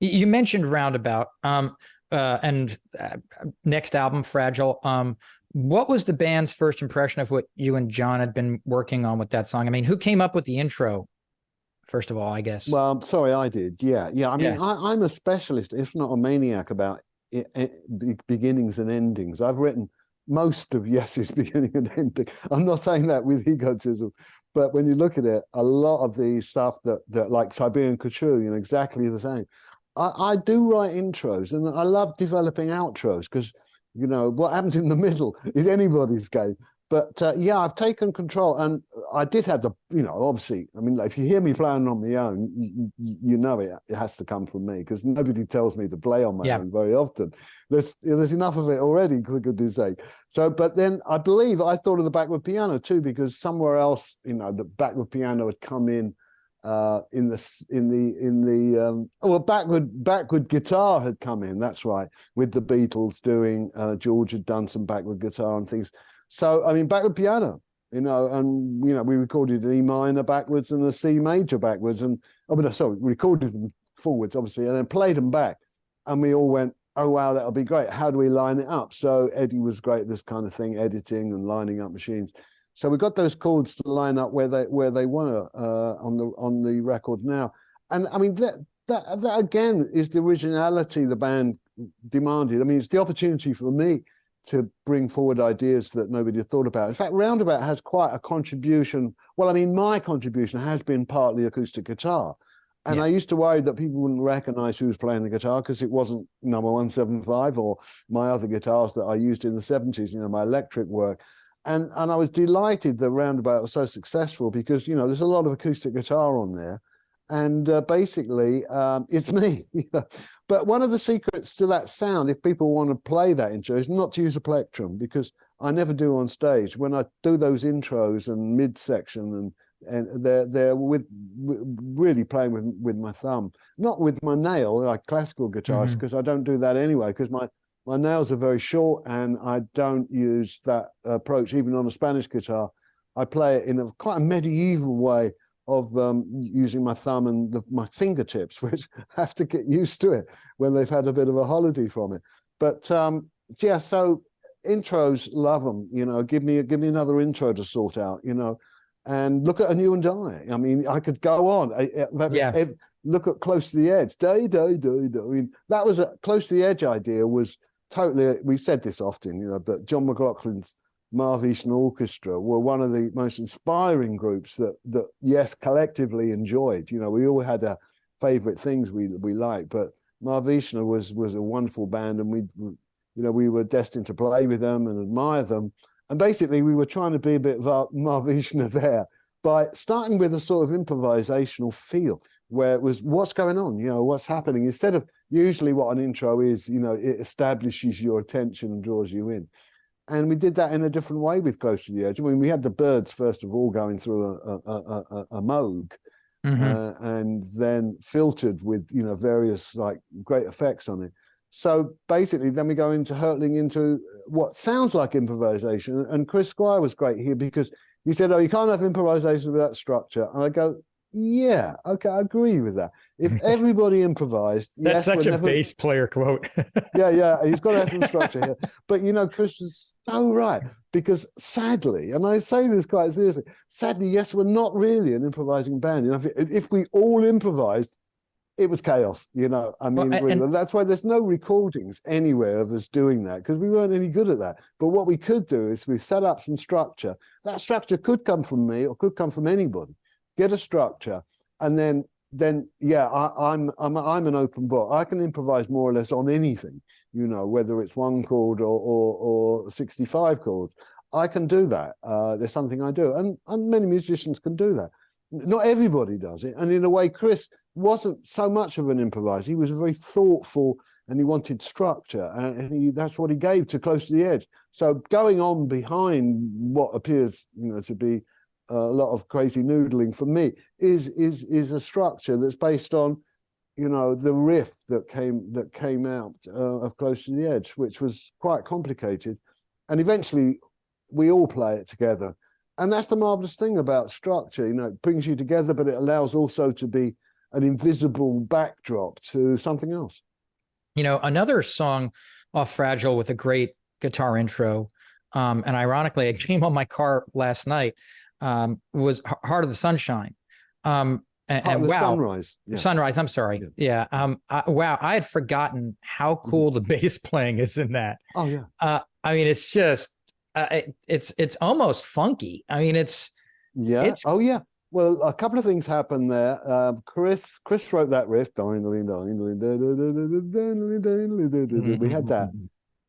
You mentioned Roundabout, and next album, Fragile. What was the band's first impression of what you and John had been working on with that song? I mean, who came up with the intro, first of all, I guess? Well, I'm sorry, I did. Yeah, yeah. I mean, Yeah. I'm a specialist, if not a maniac, about beginnings and endings. I've written most of Yes's beginning and ending. I'm not saying that with egotism, but when you look at it, a lot of the stuff that like Siberian Couture, exactly the same. I do write intros, and I love developing outros because what happens in the middle is anybody's game. But yeah, I've taken control, and I did have obviously, I mean, like, if you hear me playing on my own, you know it has to come from me because nobody tells me to play on my Yeah. own very often. There's enough of it already, for goodness sake. So, but then I believe I thought of the backward piano too, because somewhere else, the backward piano had come backward guitar had come in. That's right, with the Beatles doing George had done some backward guitar and things. So, I mean, backward piano, and we recorded an E minor backwards and a C major backwards, and sorry, recorded them forwards, obviously, and then played them back, and we all went, "Oh wow, that'll be great. How do we line it up?" So Eddie was great at this kind of thing, editing and lining up machines. So we got those chords to line up where they were on the record now, and I mean that again is the originality the band demanded. I mean, it's the opportunity for me to bring forward ideas that nobody had thought about. In fact, Roundabout has quite a contribution. Well, I mean, my contribution has been partly acoustic guitar. And Yeah. I used to worry that people wouldn't recognize who was playing the guitar because it wasn't number 175 or my other guitars that I used in the 70s, my electric work. And I was delighted that Roundabout was so successful because, there's a lot of acoustic guitar on there. And basically, it's me. But one of the secrets to that sound, if people want to play that intro, is not to use a plectrum, because I never do on stage. When I do those intros and midsection, and they're really playing with my thumb, not with my nail like classical guitarists, Hmm. because I don't do that anyway, because my nails are very short and I don't use that approach. Even on a Spanish guitar, I play it in quite a medieval way of using my thumb and my fingertips, which have to get used to it when they've had a bit of a holiday from it. But yeah, so intros, love them. Give me another intro to sort out. And look at A New and I mean, I could go on. Yeah. Look at Close to the Edge. Day, day, day, day. I mean, that was a Close to the Edge idea. Was totally. We've said this often, but John McLaughlin's Mahavishnu Orchestra were one of the most inspiring groups that yes, collectively enjoyed. We all had our favorite things we liked, but Mahavishnu was a wonderful band, and we were destined to play with them and admire them. And basically, we were trying to be a bit of Mahavishnu there by starting with a sort of improvisational feel, where it was what's going on, what's happening, instead of usually what an intro is. It establishes your attention and draws you in. And we did that in a different way with Close to the Edge. I mean, we had the Byrds, first of all, going through a Moog, Hmm. and then filtered with, various like great effects on it. So basically, then we go into hurtling into what sounds like improvisation. And Chris Squire was great here because he said, "Oh, you can't have improvisation without structure." And I go, "Yeah, okay, I agree with that. If everybody improvised, That's yes, we're such a never." bass player quote. Yeah, yeah, he's got to have some structure here. But Chris was so right, because sadly, and I say this quite seriously, sadly, yes, we're not really an improvising band. If we all improvised, it was chaos. I Well, mean, and really, that's why there's no recordings anywhere of us doing that, because we weren't any good at that. But what we could do is we set up some structure. That structure could come from me or could come from anybody. Get a structure, and then yeah, I'm an open book. I can improvise more or less on anything, whether it's one chord or 65 chords. I can do that. There's something I do, and many musicians can do that. Not everybody does it, and in a way, Chris wasn't so much of an improviser. He was very thoughtful, and he wanted structure, and that's what he gave to Close to the Edge. So going on behind what appears, to be a lot of crazy noodling, for me is a structure that's based on the riff that came out of Close to the Edge, which was quite complicated, and eventually we all play it together. And that's the marvelous thing about structure. It brings you together, but it allows also to be an invisible backdrop to something else. You know, another song off Fragile with a great guitar intro, and ironically, it came on my car last night, was Heart of the Sunshine. And The wow, sunrise. Yeah. Sunrise, I'm sorry. Yeah. Wow, I had forgotten how cool the bass playing is in that. Oh yeah. I mean, it's just it's almost funky. I mean, it's Oh yeah. Well, a couple of things happened there. Chris wrote that riff. We had that,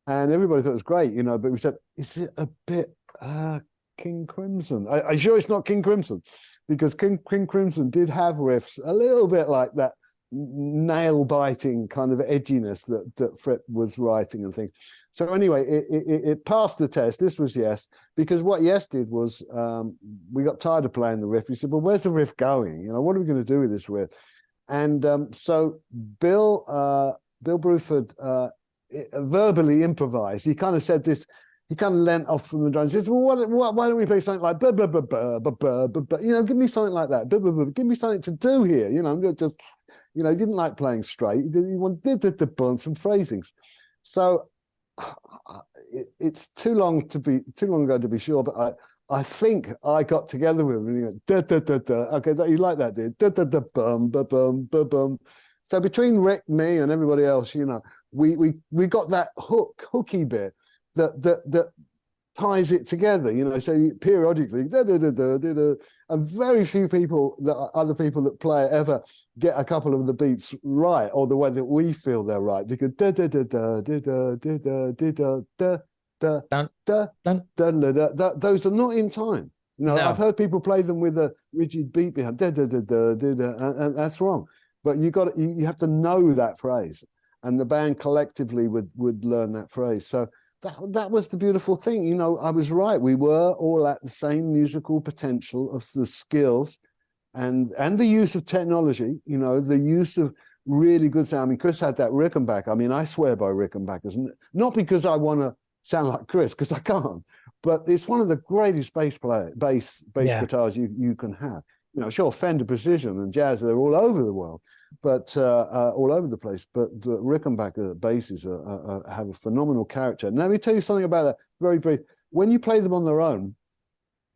and everybody thought it was great, you know. But we said, is it a bit King Crimson? Are you sure it's not King Crimson? Because King Crimson did have riffs a little bit like that nail-biting kind of edginess that Fripp was writing and things. So anyway, it passed the test. This was Yes, because what Yes did was we got tired of playing the riff. We said, well, where's the riff going? You know, what are we going to do with this riff? And so Bill Bruford verbally improvised. He kind of said this. He kind of leant off from the drums. He said, well, why don't we play something like blah, blah, blah, blah, blah, blah, blah, blah. You know, give me something like that. Blah, blah, blah. Give me something to do here. You know, I'm just, you know, he didn't like playing straight. He wanted some phrasings. So it's too long ago to be sure, but I think I got together with him and he went, da, da, da, da. Okay, you like that, dude? Da, da, da, bum, ba, bum, ba, bum. So between Rick, me, and everybody else, you know, we got that hooky bit that ties it together, you know. So periodically, da, da, da, da, da, da, and very few people, other people that play it, ever get a couple of the beats right, or the way that we feel they're right, because da da da da da da da da da da da da da. Those are not in time. You know, I've heard people play them with a rigid beat behind, da da da da da da, and that's wrong. But you have to know that phrase, and the band collectively would learn that phrase. So that was the beautiful thing. You know, I was right. We were all at the same musical potential of the skills and the use of technology, you know, the use of really good sound. I mean, Chris had that Rickenbacker. I mean, I swear by Rickenbackers, not because I want to sound like Chris, because I can't, but it's one of the greatest bass guitars you can have. You know, sure, Fender Precision and Jazz, they're all over the world, but all over the place. But the Rickenbacker basses have a phenomenal character. Now, let me tell you something about that very brief. When you play them on their own,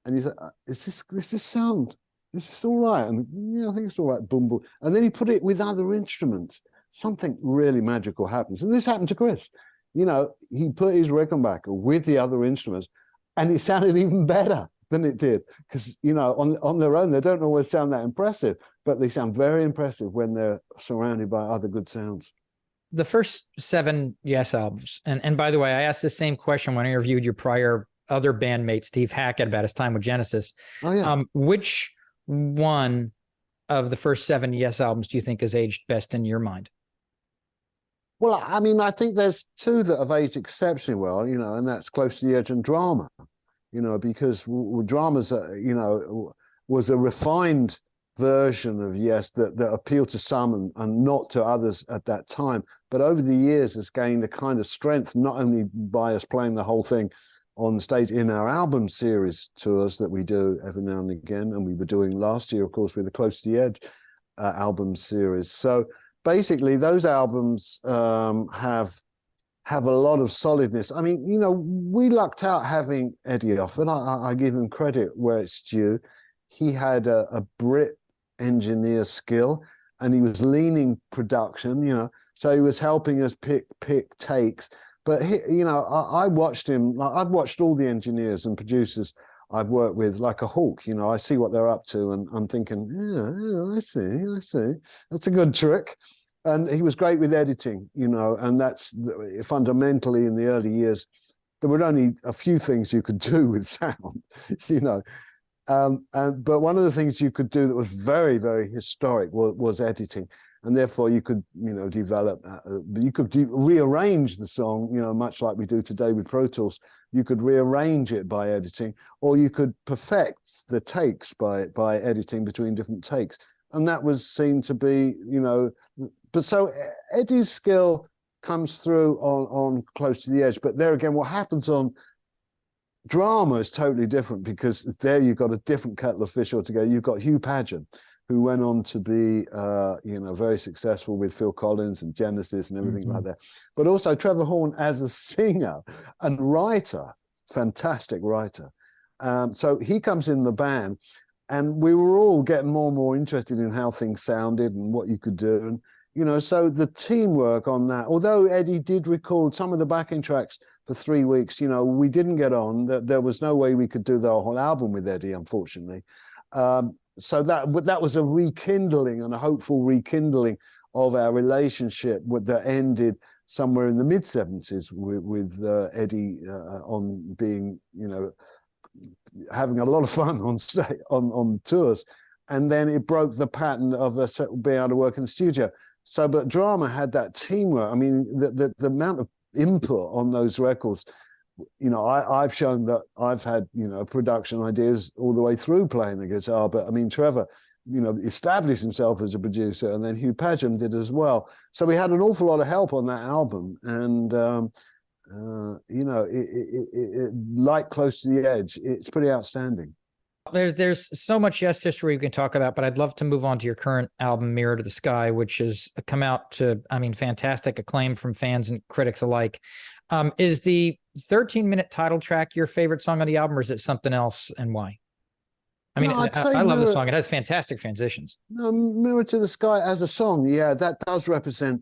and you say, "Is this sound? Is this all right?" And yeah, I think it's all right. Boom, boom. And then you put it with other instruments, something really magical happens. And this happened to Chris. You know, he put his Rickenbacker with the other instruments, and it sounded even better than it did, because, you know, on their own, they don't always sound that impressive, but they sound very impressive when they're surrounded by other good sounds. The first 7 Yes albums, and by the way, I asked the same question when I interviewed your prior other bandmate, Steve Hackett, about his time with Genesis. Oh, yeah. Which one of the first 7 Yes albums do you think has aged best in your mind? Well, I mean, I think there's 2 that have aged exceptionally well, you know, and that's Close to the Edge and Drama. You know, because Drama's, you know, was a refined version of Yes that appealed to some and not to others at that time. But over the years, has gained a kind of strength, not only by us playing the whole thing on stage in our album series tours that we do every now and again, and we were doing last year, of course, with the Close to the Edge album series. So basically, those albums have a lot of solidness. I mean, you know, we lucked out having Eddie off, and I give him credit where it's due. He had a Brit engineer skill, and he was leaning production, you know, so he was helping us pick takes. But he, you know, I watched him. I've watched all the engineers and producers I've worked with like a hawk. You know, I see what they're up to, and I'm thinking, yeah, I see. That's a good trick. And he was great with editing, you know, and that's fundamentally in the early years, there were only a few things you could do with sound, you know. But one of the things you could do that was very, very historic was editing. And therefore you could, you know, develop, you could rearrange the song, you know, much like we do today with Pro Tools. You could rearrange it by editing, or you could perfect the takes by editing between different takes. And that was seen to be, you know, but so Eddie's skill comes through on Close to the Edge. But there again, what happens on Drama is totally different, because there you've got a different kettle of fish altogether. You've got Hugh Padgham, who went on to be, you know, very successful with Phil Collins and Genesis and everything like that. But also Trevor Horn as a singer and writer, fantastic writer. So he comes in the band, and we were all getting more and more interested in how things sounded and what you could do. And, you know, so the teamwork on that, although Eddie did record some of the backing tracks for 3 weeks, you know, we didn't get on. There was no way we could do the whole album with Eddie, unfortunately. So that was a rekindling and a hopeful rekindling of our relationship that ended somewhere in the mid-70s with Eddie on being, you know, having a lot of fun on tours. And then it broke the pattern of us being able to work in the studio. So, but Drama had that teamwork. I mean, the amount of input on those records, you know, I've shown that I've had, you know, production ideas all the way through playing the guitar. But I mean, Trevor, you know, established himself as a producer, and then Hugh Padgham did as well. So we had an awful lot of help on that album. And, you know, like Close to the Edge, it's pretty outstanding. There's so much Yes history we can talk about, but I'd love to move on to your current album, Mirror to the Sky, which has come out to, I mean, fantastic acclaim from fans and critics alike. Is the 13-minute title track your favorite song on the album, or is it something else, and why? I mean, no, I love the song. It has fantastic transitions. No, Mirror to the Sky as a song, yeah, that does represent,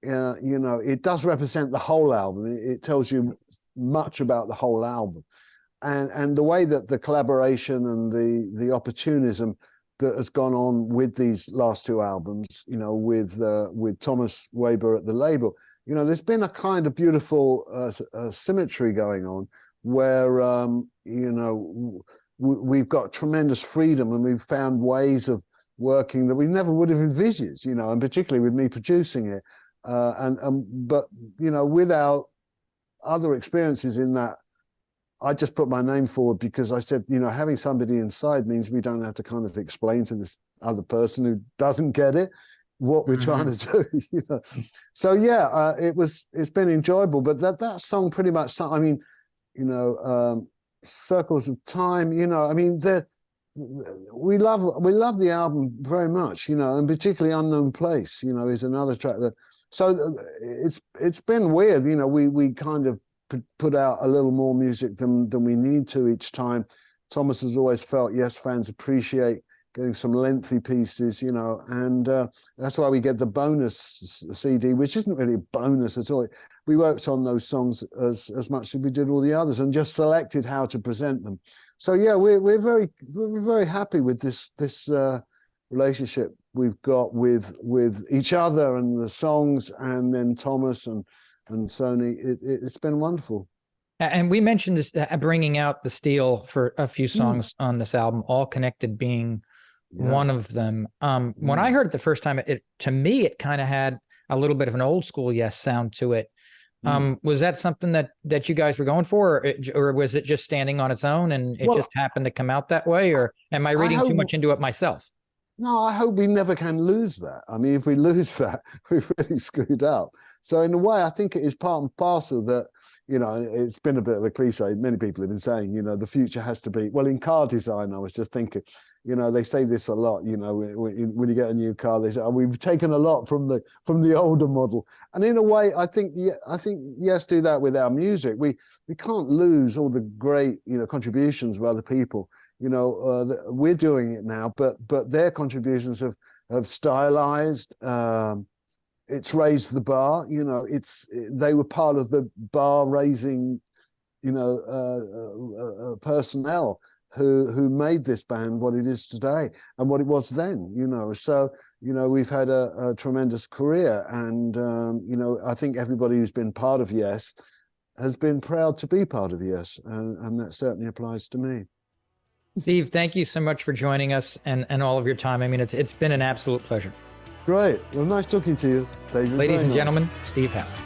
you know, it does represent the whole album. It tells you much about the whole album. And the way that the collaboration and the opportunism that has gone on with these last two albums, you know, with Thomas Weber at the label, you know, there's been a kind of beautiful symmetry going on where, you know, we've got tremendous freedom, and we've found ways of working that we never would have envisaged, you know, and particularly with me producing it. But, you know, without other experiences in that, I just put my name forward because I said, you know, having somebody inside means we don't have to kind of explain to this other person who doesn't get it what we're trying to do. You know? So yeah, it's been enjoyable. But that song pretty much, I mean, you know, Circles of Time. You know, I mean, we love the album very much. You know, and particularly Unknown Place. You know, is another track that. So it's been weird. You know, we kind of put out a little more music than we need to each time. Thomas has always felt Yes fans appreciate getting some lengthy pieces, you know, and that's why we get the bonus CD, which isn't really a bonus at all. We worked on those songs as much as we did all the others, and just selected how to present them. So yeah, we're very happy with this relationship we've got with each other and the songs, and then Thomas and Sony. It's been wonderful. And we mentioned this, bringing out the steel for a few songs on this album, All Connected being one of them. When I heard it the first time, to me, it kind of had a little bit of an old school Yes sound to it. Was that something that you guys were going for, or was it just standing on its own and it just happened to come out that way? Or am I reading too much into it myself? No, I hope we never can lose that. I mean, if we lose that, we've really screwed up. So in a way, I think it is part and parcel that, you know, it's been a bit of a cliche. Many people have been saying, you know, the future has to be, well, in car design, I was just thinking, you know, they say this a lot, you know, when you get a new car, they say, oh, we've taken a lot from the older model. And in a way, I think yes, do that with our music. We can't lose all the great, you know, contributions of other people. You know, we're doing it now, but their contributions have stylized, it's raised the bar, you know, they were part of the bar raising, you know, personnel who made this band what it is today and what it was then, you know. So, you know, we've had a tremendous career, and, you know, I think everybody who's been part of Yes has been proud to be part of Yes, and that certainly applies to me. Steve, thank you so much for joining us and all of your time. I mean, it's been an absolute pleasure. Great. Well, nice talking to you, David. Ladies and gentlemen, Steve Howe.